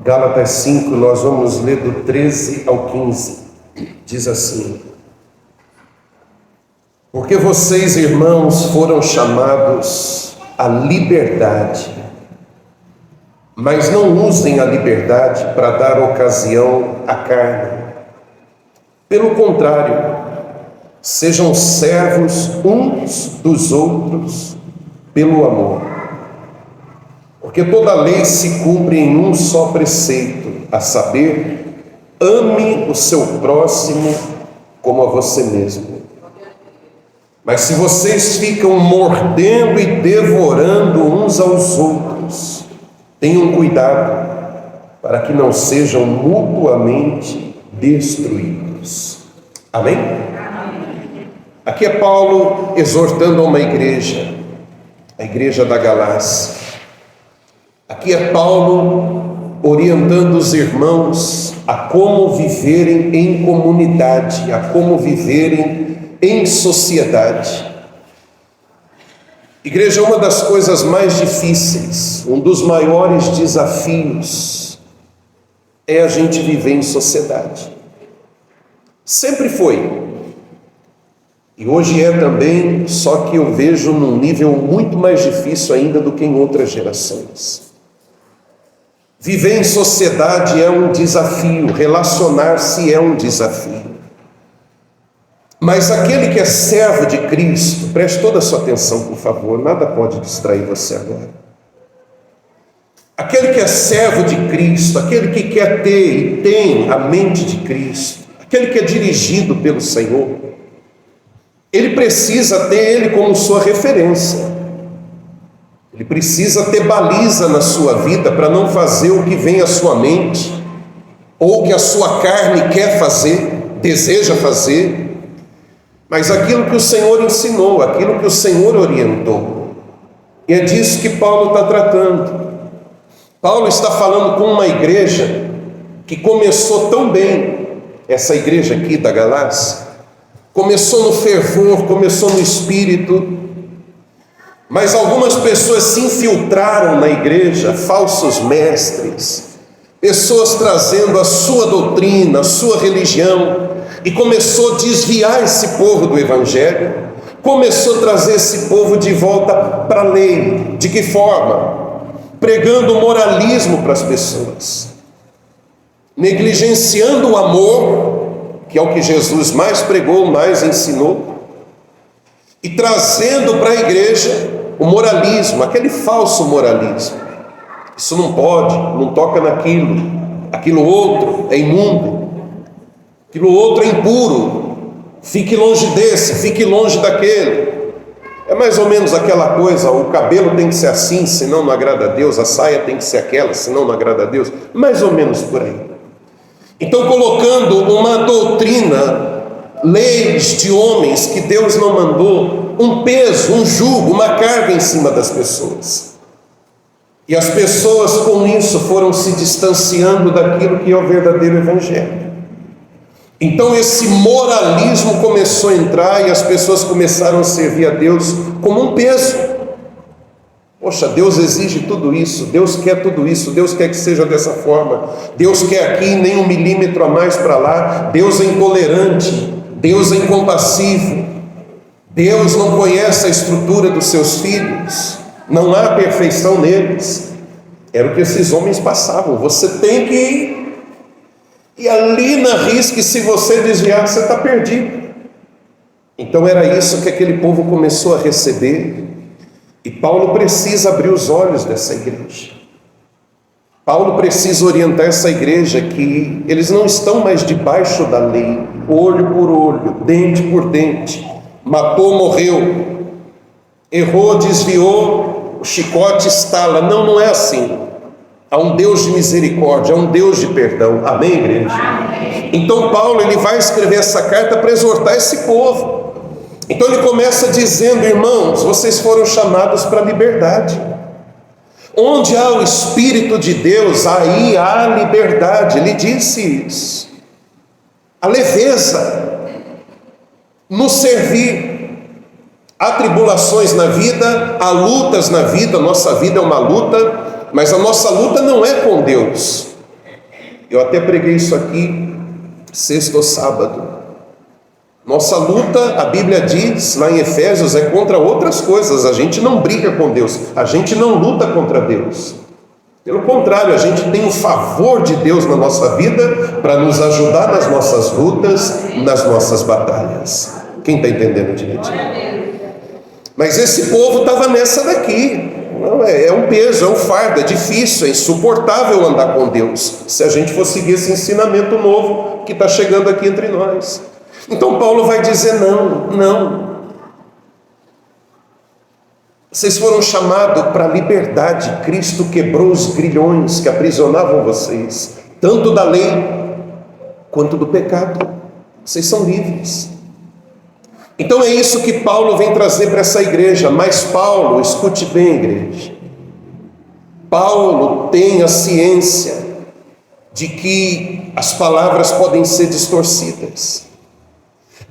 Gálatas 5, nós vamos ler do 13 ao 15. Diz assim: porque vocês, irmãos, foram chamados à liberdade, mas não usem a liberdade para dar ocasião à carne. Pelo contrário, sejam servos uns dos outros pelo amor. Porque toda lei se cumpre em um só preceito, a saber, ame o seu próximo como a você mesmo. Mas se vocês ficam mordendo e devorando uns aos outros, tenham cuidado para que não sejam mutuamente destruídos. Amém? Aqui é Paulo exortando a uma igreja, a igreja da Galácia. Aqui é Paulo orientando os irmãos a como viverem em comunidade, a como viverem em sociedade. Igreja, uma das coisas mais difíceis, um dos maiores desafios é a gente viver em sociedade. Sempre foi. E hoje é também, só que eu vejo num nível muito mais difícil ainda do que em outras gerações. Viver em sociedade é um desafio, relacionar-se é um desafio. Mas aquele que é servo de Cristo, preste toda a sua atenção, por favor, nada pode distrair você agora. Aquele que é servo de Cristo, aquele que quer ter e tem a mente de Cristo, aquele que é dirigido pelo Senhor, ele precisa ter Ele como sua referência. Ele precisa ter baliza na sua vida para não fazer o que vem à sua mente, ou o que a sua carne quer fazer, deseja fazer, mas aquilo que o Senhor ensinou, aquilo que o Senhor orientou. E é disso que Paulo está tratando. Paulo está falando com uma igreja que começou tão bem, essa igreja aqui da Galácia, começou no fervor, começou no espírito, mas algumas pessoas se infiltraram na igreja, falsos mestres, pessoas trazendo a sua doutrina, a sua religião, e começou a desviar esse povo do evangelho, começou a trazer esse povo de volta para a lei. De que forma? Pregando moralismo para as pessoas, negligenciando o amor, que é o que Jesus mais pregou, mais ensinou, e trazendo para a igreja o moralismo, aquele falso moralismo. Isso não pode, não toca naquilo, aquilo outro é imundo, aquilo outro é impuro, fique longe desse, fique longe daquele. É mais ou menos aquela coisa, o cabelo tem que ser assim, senão não agrada a Deus, a saia tem que ser aquela, senão não agrada a Deus, mais ou menos por aí. Então, colocando uma doutrina, leis de homens que Deus não mandou, um peso, um jugo, uma carga em cima das pessoas. E as pessoas com isso foram se distanciando daquilo que é o verdadeiro evangelho. Então esse moralismo começou a entrar e as pessoas começaram a servir a Deus como um peso. Poxa, Deus exige tudo isso, Deus quer tudo isso, Deus quer que seja dessa forma, Deus quer aqui nem 1 milímetro a mais para lá, Deus é intolerante, Deus é incompassivo, Deus não conhece a estrutura dos seus filhos, não há perfeição neles. Era o que esses homens passavam. Você tem que ir, e ali na risca, se você desviar, você está perdido. Então era isso que aquele povo começou a receber, e Paulo precisa abrir os olhos dessa igreja. Paulo precisa orientar essa igreja que eles não estão mais debaixo da lei, olho por olho, dente por dente, matou, morreu, errou, desviou, o chicote estala. Não, não é assim. Há um Deus de misericórdia, há um Deus de perdão. Amém, igreja? Amém. Então Paulo, ele vai escrever essa carta para exortar esse povo. Então ele começa dizendo: irmãos, vocês foram chamados para a liberdade. Onde há o Espírito de Deus, aí há liberdade. Ele disse isso. A leveza no servir. Há tribulações na vida, há lutas na vida, nossa vida é uma luta, mas a nossa luta não é com Deus, Eu até preguei isso aqui sexta ou sábado. Nossa luta, a Bíblia diz lá em Efésios, é contra outras coisas. A gente não briga com Deus, a gente não luta contra Deus. Pelo contrário, a gente tem o favor de Deus na nossa vida para nos ajudar nas nossas lutas, nas nossas batalhas. Quem está entendendo direitinho? Mas esse povo estava nessa daqui. Não, é um peso, é um fardo, é difícil, é insuportável andar com Deus, se a gente for seguir esse ensinamento novo que está chegando aqui entre nós. Então Paulo vai dizer: não. Vocês foram chamados para a liberdade. Cristo quebrou os grilhões que aprisionavam vocês, tanto da lei quanto do pecado. Vocês são livres. Então é isso que Paulo vem trazer para essa igreja. Mas Paulo, escute bem, igreja, Paulo tem a ciência de que as palavras podem ser distorcidas.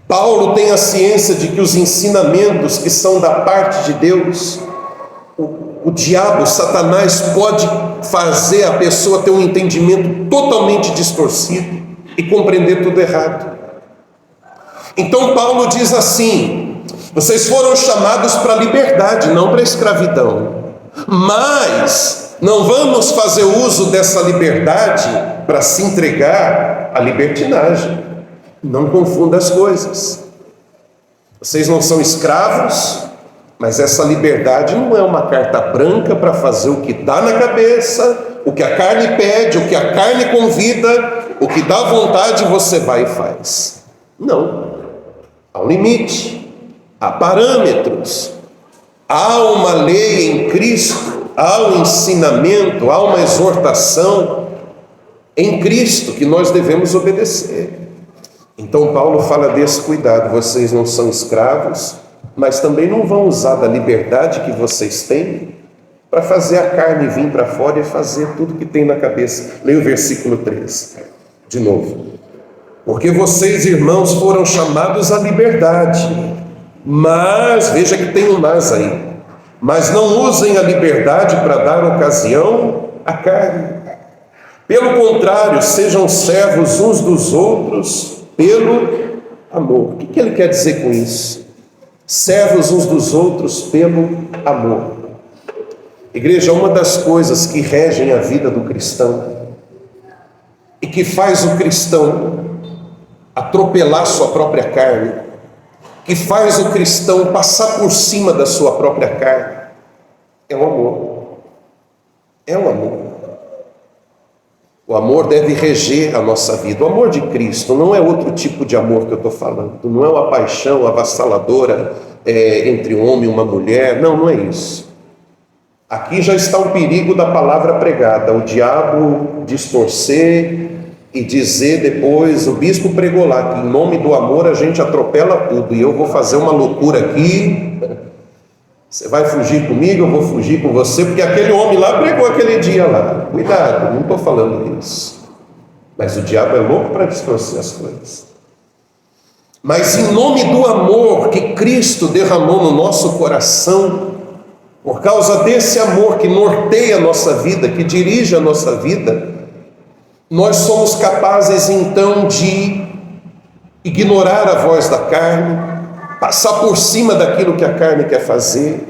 Paulo tem a ciência de que os ensinamentos que são da parte de Deus, o diabo, Satanás, pode fazer a pessoa ter um entendimento totalmente distorcido e compreender tudo errado. Então Paulo diz assim: vocês foram chamados para a liberdade, não para a escravidão. Mas não vamos fazer uso dessa liberdade para se entregar à libertinagem. Não confunda as coisas. Vocês não são escravos, mas essa liberdade não é uma carta branca para fazer o que dá na cabeça, o que a carne pede, o que a carne convida, o que dá vontade você vai e faz. Não. Há um limite, há parâmetros, há uma lei em Cristo, há um ensinamento, há uma exortação em Cristo que nós devemos obedecer. Então Paulo fala desse cuidado: vocês não são escravos, mas também não vão usar da liberdade que vocês têm para fazer a carne vir para fora e fazer tudo que tem na cabeça. Leia o versículo 3, de novo. Porque vocês, irmãos, foram chamados à liberdade, mas, veja que tem um mas aí, mas não usem a liberdade para dar ocasião à carne. Pelo contrário, sejam servos uns dos outros pelo amor. O que ele quer dizer com isso? Servos uns dos outros pelo amor. Igreja, uma das coisas que regem a vida do cristão e que faz o cristão atropelar sua própria carne, que faz o cristão passar por cima da sua própria carne, é o amor. É o amor. O amor deve reger a nossa vida. O amor de Cristo não é outro tipo de amor que eu estou falando. Não é uma paixão avassaladora entre um homem e uma mulher. Não é isso. Aqui já está o perigo da palavra pregada. O diabo distorcer e dizer depois: o bispo pregou lá que em nome do amor a gente atropela tudo, e eu vou fazer uma loucura aqui. Você vai fugir comigo, eu vou fugir com você, porque aquele homem lá pregou aquele dia lá. Cuidado, não estou falando isso. Mas o diabo é louco para distorcer as coisas. Mas em nome do amor que Cristo derramou no nosso coração, por causa desse amor que norteia a nossa vida, que dirige a nossa vida, nós somos capazes então de ignorar a voz da carne, passar por cima daquilo que a carne quer fazer,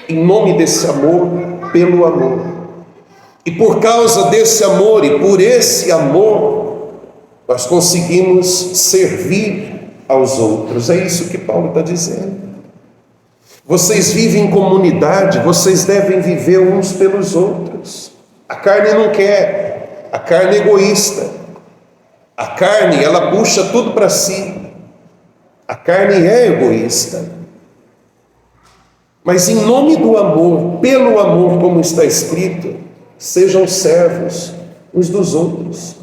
em nome desse amor, pelo amor. E por causa desse amor e por esse amor, nós conseguimos servir aos outros. É isso que Paulo está dizendo. Vocês vivem em comunidade, vocês devem viver uns pelos outros. A carne não quer, a carne é egoísta. A carne, ela puxa tudo para si. A carne é egoísta. Mas em nome do amor, pelo amor, como está escrito, sejam servos uns dos outros.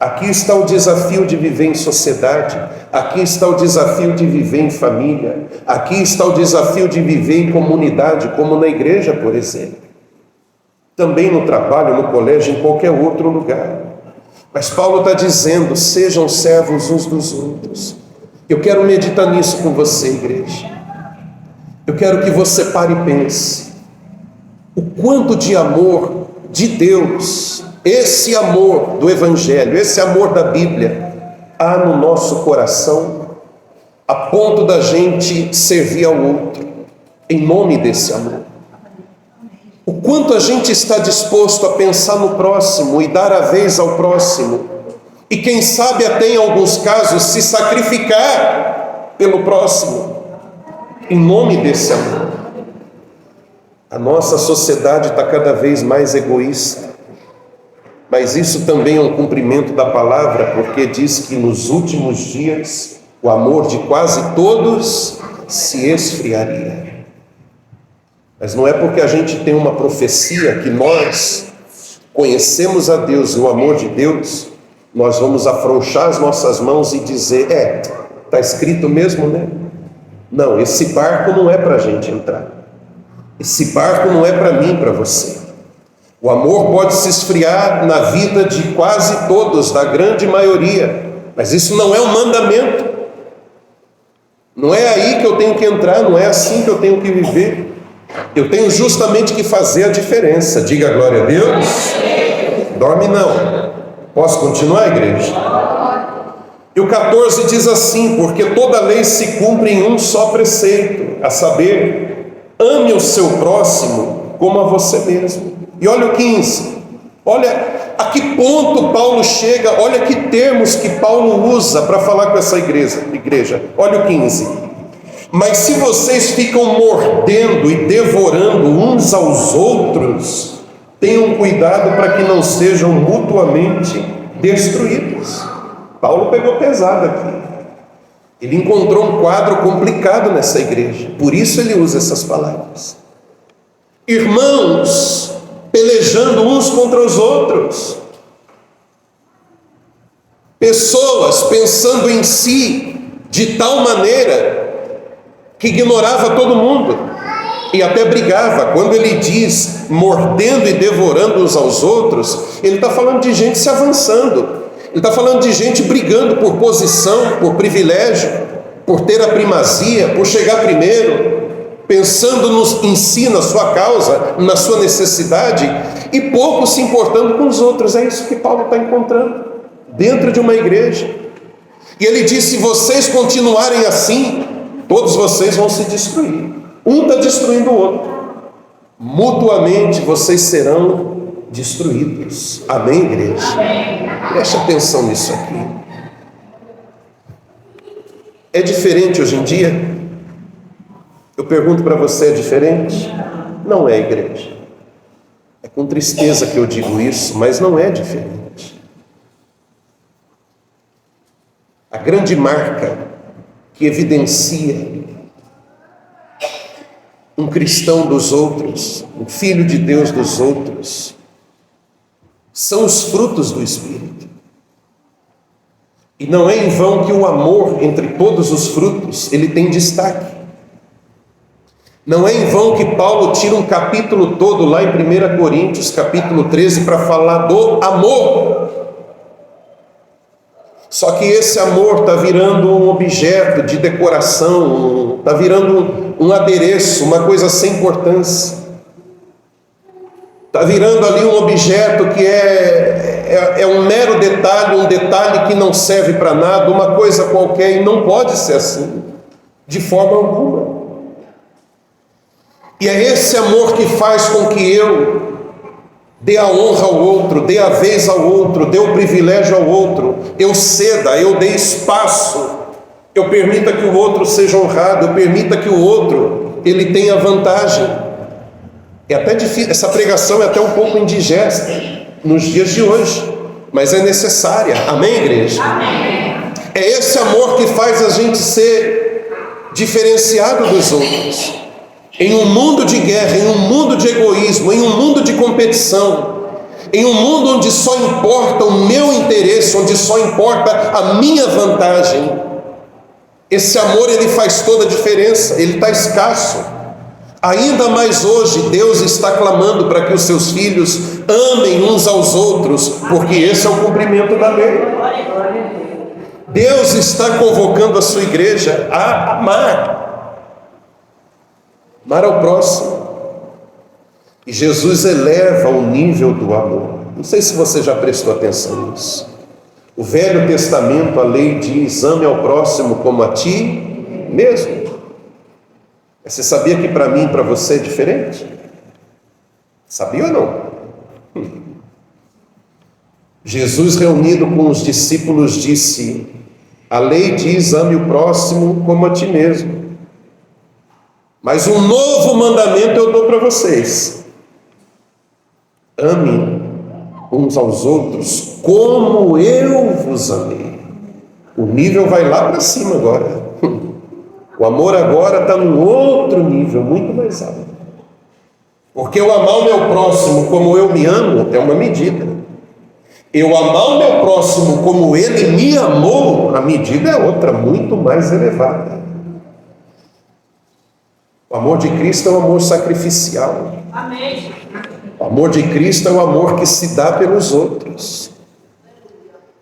Aqui está o desafio de viver em sociedade. Aqui está o desafio de viver em família. Aqui está o desafio de viver em comunidade, como na igreja, por exemplo. Também no trabalho, no colégio, em qualquer outro lugar. Mas Paulo está dizendo: sejam servos uns dos outros. Eu quero meditar nisso com você, igreja. Eu quero que você pare e pense o quanto de amor de Deus esse amor do Evangelho, esse amor da Bíblia, há no nosso coração, a ponto da gente servir ao outro, em nome desse amor. O quanto a gente está disposto a pensar no próximo e dar a vez ao próximo, e quem sabe até em alguns casos se sacrificar pelo próximo, em nome desse amor. A nossa sociedade está cada vez mais egoísta, mas isso também é um cumprimento da palavra, porque diz que nos últimos dias o amor de quase todos se esfriaria. Mas não é porque a gente tem uma profecia que nós conhecemos a Deus e o amor de Deus, nós vamos afrouxar as nossas mãos e dizer, está escrito mesmo, né? Não, esse barco não é para a gente entrar. Esse barco não é para mim, para você. O amor pode se esfriar na vida de quase todos, da grande maioria, mas isso não é um mandamento. Não é aí que eu tenho que entrar, não é assim que eu tenho que viver. Eu tenho justamente que fazer a diferença. Diga glória a Deus. Dorme não. Posso continuar, igreja? E o 14 diz assim: porque toda lei se cumpre em um só preceito, a saber, ame o seu próximo como a você mesmo. E olha o 15, olha a que ponto Paulo chega, olha que termos que Paulo usa para falar com essa igreja. Olha o 15: mas se vocês ficam mordendo e devorando uns aos outros, tenham cuidado para que não sejam mutuamente destruídos. Paulo pegou pesado aqui. Ele encontrou um quadro complicado nessa igreja, por isso ele usa essas palavras. Irmãos pelejando uns contra os outros, pessoas pensando em si de tal maneira que ignorava todo mundo e até brigava. Quando ele diz mordendo e devorando uns aos outros, ele está falando de gente se avançando, ele está falando de gente brigando por posição, por privilégio, por ter a primazia, por chegar primeiro, pensando em si, na sua causa, na sua necessidade, e pouco se importando com os outros. É isso que Paulo está encontrando dentro de uma igreja. E ele diz: se vocês continuarem assim, todos vocês vão se destruir. Um está destruindo o outro. Mutuamente vocês serão destruídos. Amém, igreja? Amém. Preste atenção nisso aqui. É diferente hoje em dia? Eu pergunto para você, é diferente? Não é, igreja. É com tristeza que eu digo isso, mas não é diferente. A grande marca que evidencia um cristão dos outros, um filho de Deus dos outros, são os frutos do Espírito. E não é em vão que o amor entre todos os frutos, ele tem destaque. Não é em vão que Paulo tira um capítulo todo lá em 1 Coríntios, capítulo 13, para falar do amor. Só que esse amor está virando um objeto de decoração, está virando um adereço, uma coisa sem importância. Está virando ali um objeto que é um mero detalhe, um detalhe que não serve para nada, uma coisa qualquer, e não pode ser assim, de forma alguma. E é esse amor que faz com que eu dê a honra ao outro, dê a vez ao outro, dê o privilégio ao outro, eu ceda, eu dê espaço, eu permita que o outro seja honrado, eu permita que o outro, ele tenha vantagem. É até difícil, essa pregação é até um pouco indigesta nos dias de hoje, mas é necessária. Amém, igreja? Amém. É esse amor que faz a gente ser diferenciado dos outros. Em um mundo de guerra, em um mundo de egoísmo, em um mundo de competição, em um mundo onde só importa o meu interesse, onde só importa a minha vantagem, esse amor, ele faz toda a diferença, ele está escasso. Ainda mais hoje, Deus está clamando para que os seus filhos amem uns aos outros, porque esse é o cumprimento da lei. Deus está convocando a sua igreja a amar ao próximo. E Jesus eleva o nível do amor. Não sei se você já prestou atenção nisso. O Velho Testamento, a lei diz: ame ao próximo como a ti mesmo. Mas você sabia que para mim e para você é diferente? Sabia ou não? Jesus, reunido com os discípulos, disse: a lei diz: ame o próximo como a ti mesmo. Mas um novo mandamento eu dou para vocês: ame uns aos outros como eu vos amei. O nível vai lá para cima agora. O amor agora está num outro nível, muito mais alto. Porque eu amar o meu próximo como eu me amo é uma medida. Eu amar o meu próximo como ele me amou, a medida é outra, muito mais elevada. O amor de Cristo é um amor sacrificial. Amém. O amor de Cristo é o amor que se dá pelos outros.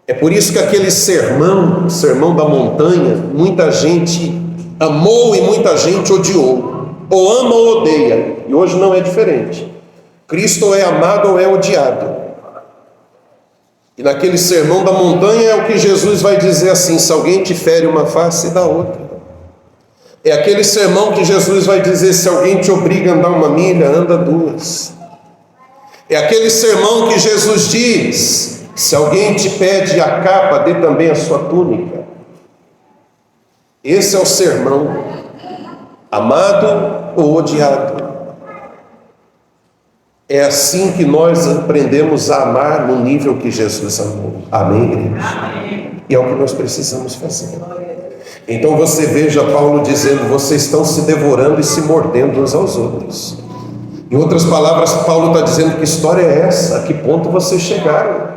É por isso que aquele sermão, o sermão da montanha, muita gente amou e muita gente odiou. Ou ama ou odeia. E hoje não é diferente. Cristo é amado ou é odiado. E naquele sermão da montanha é o que Jesus vai dizer assim: se alguém te fere uma face, dá outra. É aquele sermão que Jesus vai dizer: se alguém te obriga a andar uma milha, anda duas. É aquele sermão que Jesus diz: se alguém te pede a capa, dê também a sua túnica. Esse é o sermão, amado ou odiado. É assim que nós aprendemos a amar no nível que Jesus amou. Amém, igreja? Amém. E é o que nós precisamos fazer. Então você veja Paulo dizendo: vocês estão se devorando e se mordendo uns aos outros. Em outras palavras, Paulo está dizendo: que história é essa? A que ponto vocês chegaram?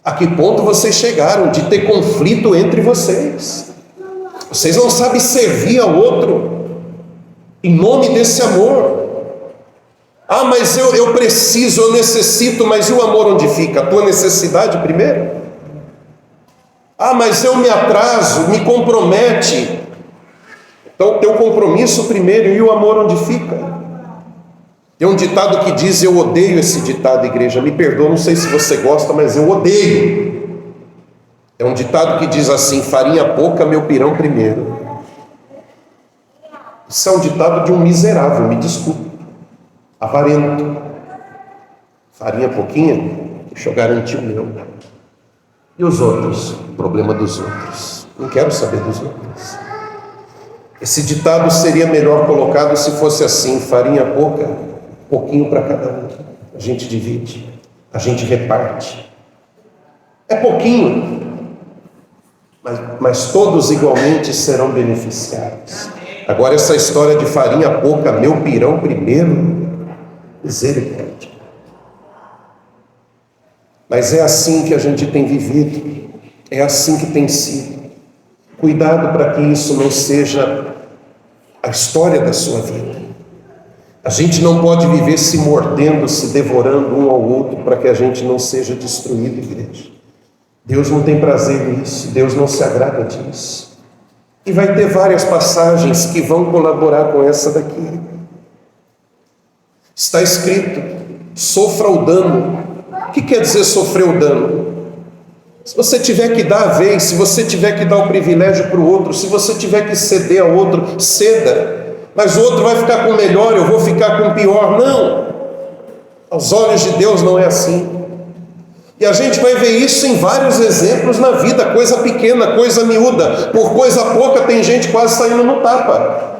A que ponto vocês chegaram de ter conflito entre vocês? Vocês não sabem servir ao outro em nome desse amor. Ah, mas eu preciso, eu necessito, mas e o amor onde fica? A tua necessidade primeiro? Ah, mas eu me atraso, me compromete. Então o teu compromisso primeiro, e o amor onde fica? Tem um ditado que diz, eu odeio esse ditado, igreja, me perdoa, não sei se você gosta, mas eu odeio. É um ditado que diz assim: farinha pouca, meu pirão primeiro. Isso é um ditado de um miserável, me desculpe, avarento. Farinha pouquinha, deixa eu garantir o meu. E os outros? O problema dos outros. Não quero saber dos outros. Esse ditado seria melhor colocado se fosse assim: farinha pouca, pouquinho para cada um. A gente divide, a gente reparte. É pouquinho, mas todos igualmente serão beneficiados. Agora essa história de farinha pouca, meu pirão primeiro, misericórdia. Mas é assim que a gente tem vivido, é assim que tem sido. Cuidado para que isso não seja a história da sua vida. A gente não pode viver se mordendo, se devorando um ao outro, para que a gente não seja destruído, igreja. Deus não tem prazer nisso, Deus não se agrada disso. E vai ter várias passagens que vão colaborar com essa daqui. Está escrito: sofra o dano. O que quer dizer sofrer o dano? Se você tiver que dar a vez, se você tiver que dar o privilégio para o outro, se você tiver que ceder ao outro, ceda. Mas o outro vai ficar com o melhor, eu vou ficar com o pior. Não. Aos olhos de Deus não é assim. E a gente vai ver isso em vários exemplos na vida, coisa pequena, coisa miúda. Por coisa pouca tem gente quase saindo no tapa.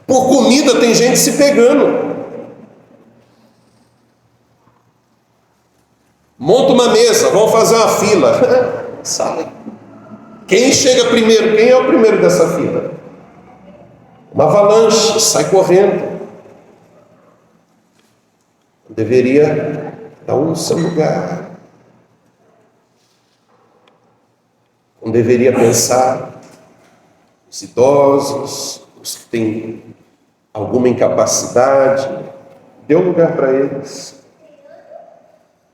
Por comida tem gente se pegando. Monta uma mesa, vamos fazer uma fila. Sai. Quem chega primeiro? Quem é o primeiro dessa fila? Uma avalanche, sai correndo. Deveria dar um no seu lugar. Não deveria pensar os idosos, os que têm alguma incapacidade, dê um lugar para eles.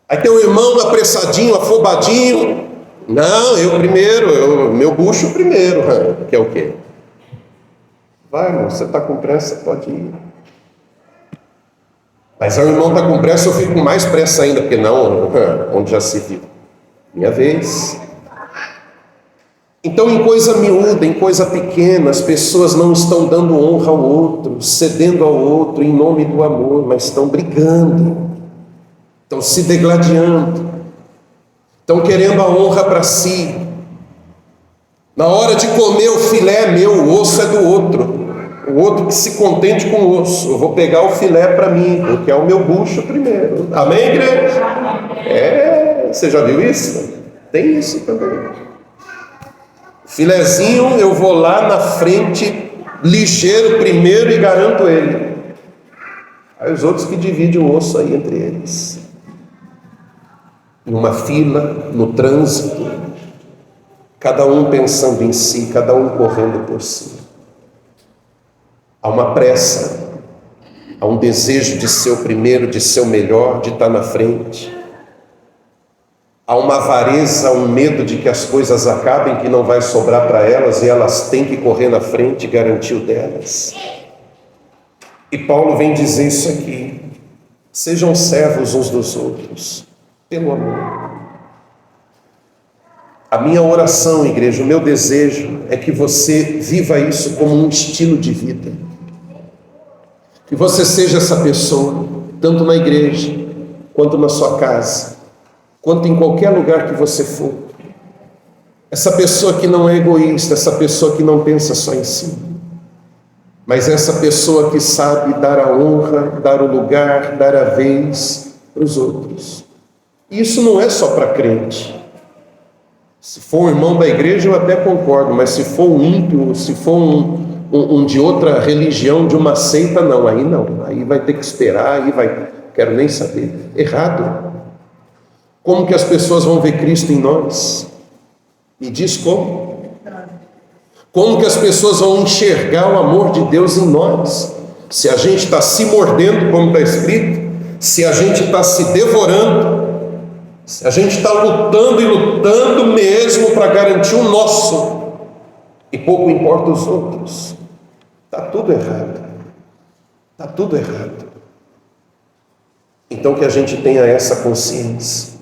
Aí tem um irmão apressadinho, afobadinho. Não, eu primeiro, meu bucho primeiro. Que é o quê? Vai, irmão, você está com pressa, pode ir. Mas o irmão está com pressa, eu fico com mais pressa ainda, porque não, onde já se viu. Minha vez. Então, em coisa miúda, em coisa pequena, as pessoas não estão dando honra ao outro, cedendo ao outro em nome do amor, mas estão brigando, estão se degladiando, estão querendo a honra para si. Na hora de comer, o filé é meu, o osso é do outro. O outro que se contente com o osso. Eu vou pegar o filé para mim, porque é o meu bucho primeiro. Amém, igreja? Você já viu isso? Tem isso também. Filezinho, eu vou lá na frente, ligeiro primeiro e garanto ele. Aí os outros que dividem o osso aí entre eles. Em uma fila, no trânsito, cada um pensando em si, cada um correndo por si. Há uma pressa, há um desejo de ser o primeiro, de ser o melhor, de estar na frente. Há uma avareza, um medo de que as coisas acabem, que não vai sobrar para elas e elas têm que correr na frente e garantir o delas. E Paulo vem dizer isso aqui: sejam servos uns dos outros, pelo amor. A minha oração, igreja, o meu desejo é que você viva isso como um estilo de vida. Que você seja essa pessoa, tanto na igreja, quanto na sua casa, quanto em qualquer lugar que você for. Essa pessoa que não é egoísta, essa pessoa que não pensa só em si, mas essa pessoa que sabe dar a honra, dar o lugar, dar a vez para os outros. E isso não é só para crente. Se for um irmão da igreja eu até concordo, mas se for um ímpio, se for um de outra religião, de uma seita, não, aí vai ter que esperar, aí vai, quero nem saber. Errado. Como que as pessoas vão ver Cristo em nós? Me diz como? Como que as pessoas vão enxergar o amor de Deus em nós? Se a gente está se mordendo, como está escrito, se a gente está se devorando, se a gente está lutando e lutando mesmo para garantir o nosso, e pouco importa os outros, está tudo errado. Está tudo errado. Então que a gente tenha essa consciência.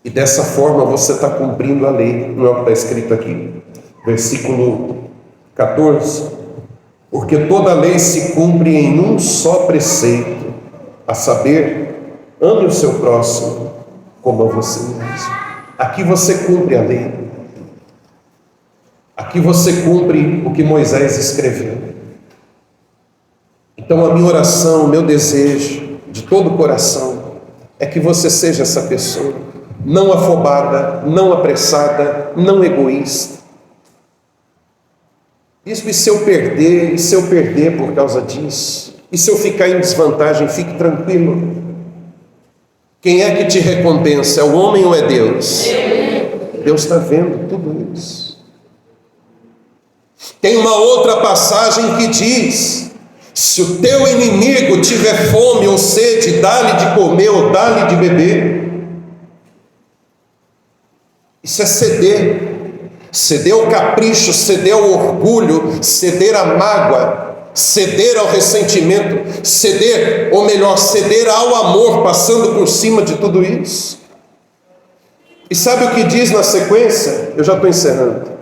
E dessa forma você está cumprindo a lei. Não é o que está escrito aqui? Versículo 14. Porque toda a lei se cumpre em um só preceito, a saber, ame o seu próximo como a você mesmo. Aqui você cumpre a lei. Aqui você cumpre o que Moisés escreveu. Então a minha oração, o meu desejo, de todo o coração, é que você seja essa pessoa, não afobada, não apressada, não egoísta. Bispo, e se eu perder? E se eu perder por causa disso? E se eu ficar em desvantagem? Fique tranquilo. Quem é que te recompensa? É o homem ou é Deus? Deus está vendo tudo isso. Tem uma outra passagem que diz: se o teu inimigo tiver fome ou sede, dá-lhe de comer ou dá-lhe de beber. Isso é ceder. Ceder ao capricho, ceder ao orgulho, ceder à mágoa, ceder ao ressentimento, ceder, ou melhor, ceder ao amor, passando por cima de tudo isso. E sabe o que diz na sequência? Eu já estou encerrando.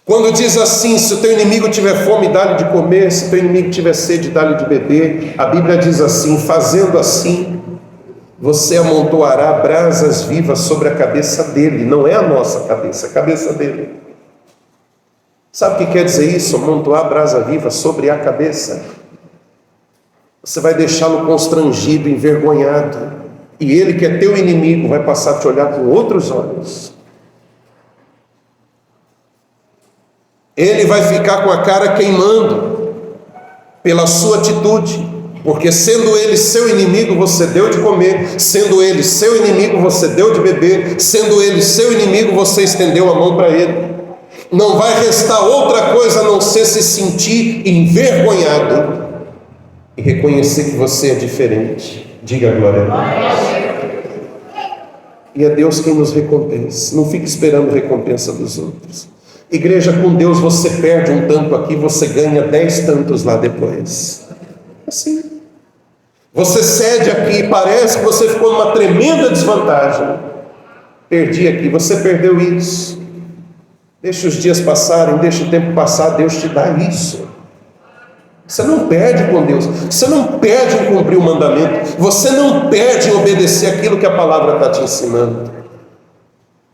Quando diz assim: se o teu inimigo tiver fome, dá-lhe de comer, se o teu inimigo tiver sede, dá-lhe de beber. A Bíblia diz assim: fazendo assim, você amontoará brasas vivas sobre a cabeça dele. Não é a nossa cabeça, é a cabeça dele. Sabe o que quer dizer isso? Amontoar brasa viva sobre a cabeça. Você vai deixá-lo constrangido, envergonhado. E ele, que é teu inimigo, vai passar a te olhar com outros olhos. Ele vai ficar com a cara queimando pela sua atitude. Porque sendo ele seu inimigo, você deu de comer. Sendo ele seu inimigo, você deu de beber. Sendo ele seu inimigo, você estendeu a mão para ele. Não vai restar outra coisa a não ser se sentir envergonhado e reconhecer que você é diferente. Diga glória a Deus. E é Deus quem nos recompensa. Não fique esperando recompensa dos outros. Igreja, com Deus você perde um tanto aqui, você ganha 10 tantos lá depois. Assim. Você cede aqui, parece que você ficou numa tremenda desvantagem. Perdi aqui, você perdeu isso. Deixa os dias passarem, deixa o tempo passar, Deus te dá isso. Você não perde com Deus, você não perde em cumprir o mandamento, você não perde em obedecer aquilo que a palavra está te ensinando.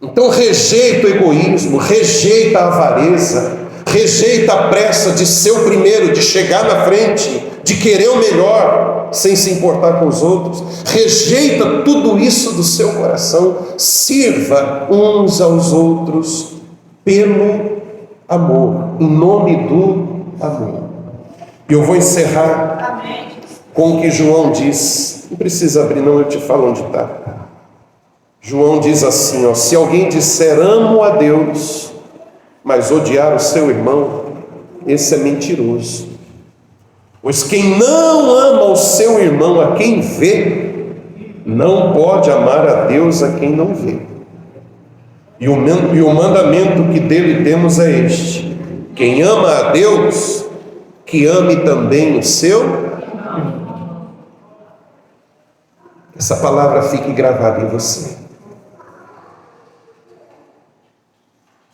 Então rejeita o egoísmo, rejeita a avareza, rejeita a pressa de ser o primeiro, de chegar na frente, de querer o melhor, sem se importar com os outros. Rejeita tudo isso do seu coração. Sirva uns aos outros pelo amor, em nome do amor. E eu vou encerrar com o que João diz. Não precisa abrir não, eu te falo onde está. João diz assim, ó: se alguém disser amo a Deus, mas odiar o seu irmão, esse é mentiroso. Pois quem não ama o seu irmão a quem vê, não pode amar a Deus a quem não vê. E o mandamento que dele temos é este: quem ama a Deus, que ame também o seu irmão. Essa palavra fique gravada em você.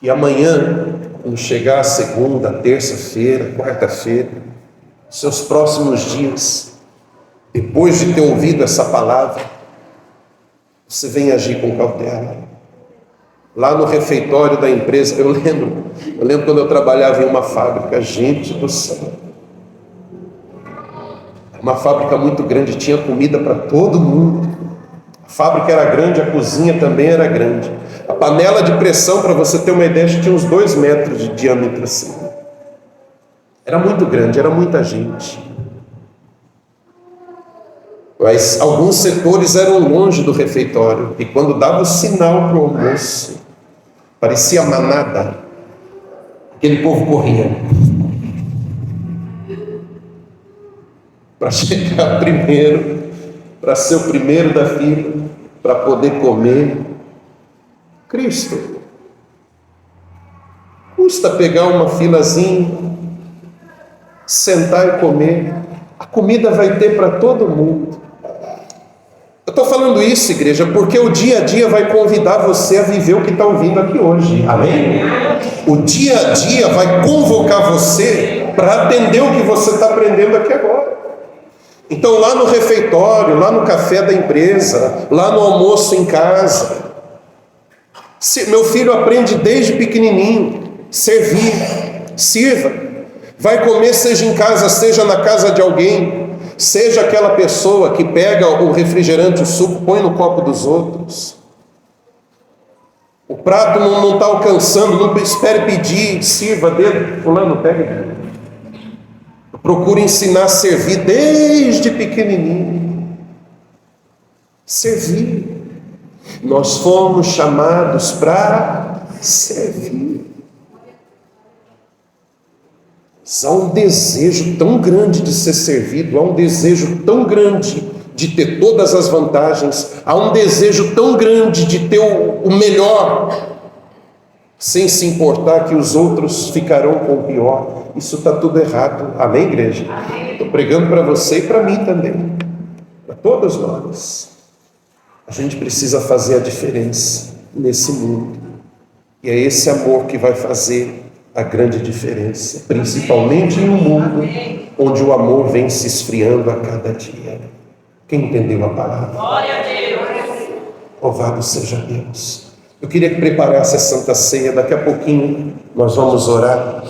E amanhã, quando chegar a segunda, terça-feira, quarta-feira, seus próximos dias, depois de ter ouvido essa palavra, você vem agir com cautela. Lá no refeitório da empresa, eu lembro quando eu trabalhava em uma fábrica, gente do céu, uma fábrica muito grande, tinha comida para todo mundo. A fábrica era grande, a cozinha também era grande. A panela de pressão, para você ter uma ideia, tinha uns 2 metros de diâmetro assim. Era muito grande, era muita gente. Mas alguns setores eram longe do refeitório, e quando dava o sinal para o almoço, parecia manada, aquele povo corria para chegar primeiro, para ser o primeiro da fila, para poder comer. Cristo, custa pegar uma filazinha, sentar e comer. A comida vai ter para todo mundo. Eu estou falando isso, igreja, porque o dia a dia vai convidar você a viver o que está ouvindo aqui hoje. Amém? O dia a dia vai convocar você para atender o que você está aprendendo aqui agora. Então, lá no refeitório, lá no café da empresa, lá no almoço em casa, meu filho aprende desde pequenininho, servir, sirva. Vai comer, seja em casa, seja na casa de alguém, seja aquela pessoa que pega o refrigerante, o suco, põe no copo dos outros. O prato não está alcançando, não espere pedir, sirva dele. Fulano, pega. Procure ensinar a servir desde pequenininho. Servir. Nós fomos chamados para servir. Há um desejo tão grande de ser servido, há um desejo tão grande de ter todas as vantagens, há um desejo tão grande de ter o melhor, sem se importar que os outros ficarão com o pior. Isso está tudo errado. Amém, igreja? Estou pregando para você e para mim também, para todos nós. A gente precisa fazer a diferença nesse mundo, e é esse amor que vai fazer a grande diferença, principalmente em um mundo onde o amor vem se esfriando a cada dia. Quem entendeu a palavra? Glória a Deus! Louvado seja Deus! Eu queria que preparasse a Santa Ceia. Daqui a pouquinho nós vamos orar.